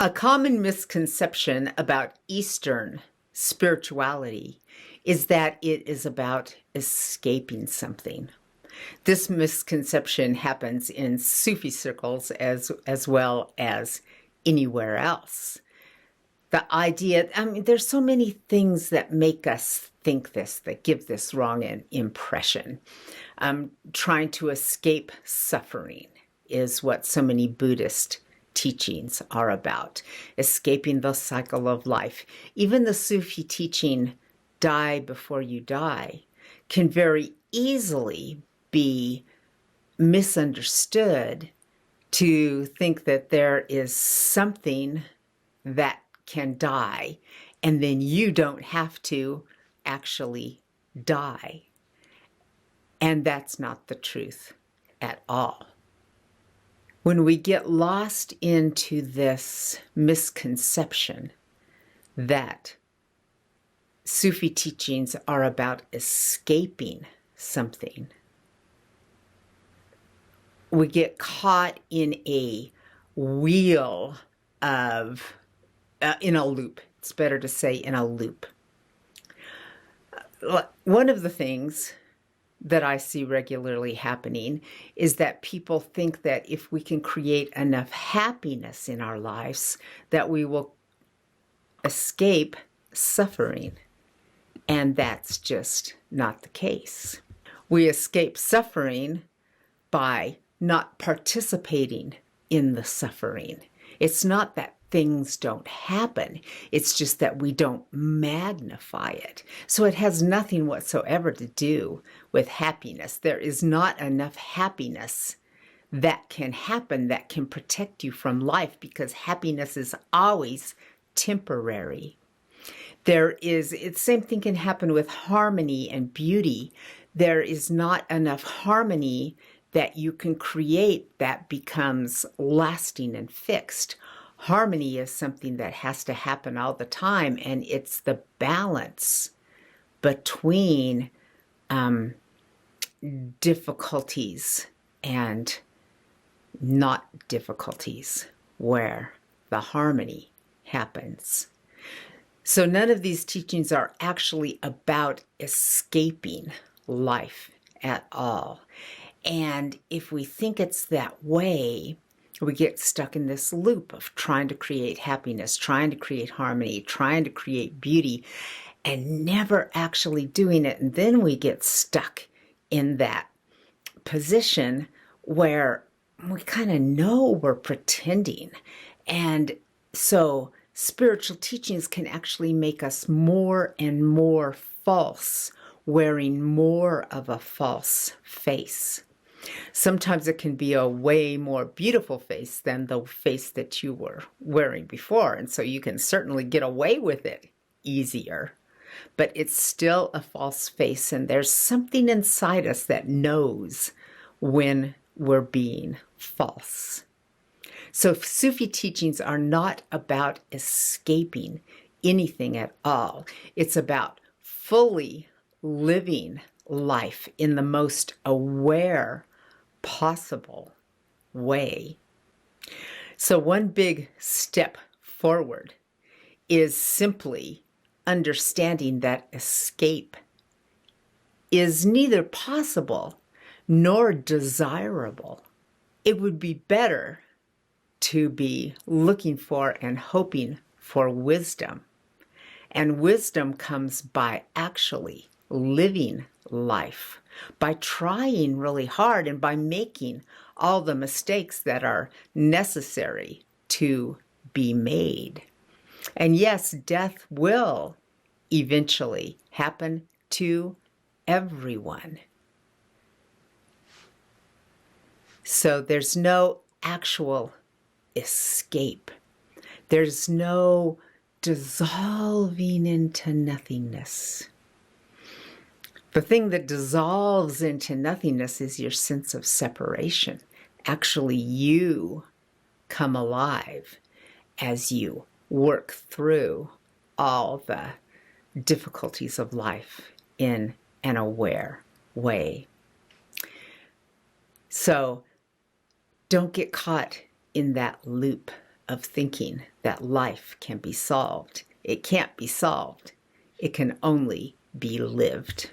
A common misconception about Eastern spirituality is that it is about escaping something. This misconception happens in Sufi circles as well as anywhere else. The idea, there's so many things that make us think this, that give this wrong impression. Trying to escape suffering is what so many Buddhist teachings are about, escaping the cycle of life. Even the Sufi teaching, die before you die, can very easily be misunderstood to think that there is something that can die and then you don't have to actually die. And that's not the truth at all. When we get lost into this misconception that Sufi teachings are about escaping something, we get caught in a wheel of, in a loop. It's better to say in a loop. One of the things that I see regularly happening is that people think that if we can create enough happiness in our lives, that we will escape suffering. And that's just not the case. We escape suffering by not participating in the suffering. It's not that things don't happen. It's just that we don't magnify it. So it has nothing whatsoever to do with happiness. There is not enough happiness that can happen that can protect you from life, because happiness is always temporary. It's the same thing can happen with harmony and beauty. There is not enough harmony that you can create that becomes lasting and fixed. Harmony is something that has to happen all the time, and it's the balance between difficulties and not difficulties where the harmony happens. So none of these teachings are actually about escaping life at all. And if we think it's that way, we get stuck in this loop of trying to create happiness, trying to create harmony, trying to create beauty, and never actually doing it. And then we get stuck in that position where we kind of know we're pretending. And so spiritual teachings can actually make us more and more false, wearing more of a false face. Sometimes it can be a way more beautiful face than the face that you were wearing before, and so you can certainly get away with it easier. But it's still a false face, and there's something inside us that knows when we're being false. So Sufi teachings are not about escaping anything at all. It's about fully living life in the most aware possible way. So one big step forward is simply understanding that escape is neither possible nor desirable. It would be better to be looking for and hoping for wisdom. And wisdom comes by actually living life, by trying really hard and by making all the mistakes that are necessary to be made. And yes, death will eventually happen to everyone. So there's no actual escape. There's no dissolving into nothingness. The thing that dissolves into nothingness is your sense of separation. Actually, you come alive as you work through all the difficulties of life in an aware way. So don't get caught in that loop of thinking that life can be solved. It can't be solved. It can only be lived.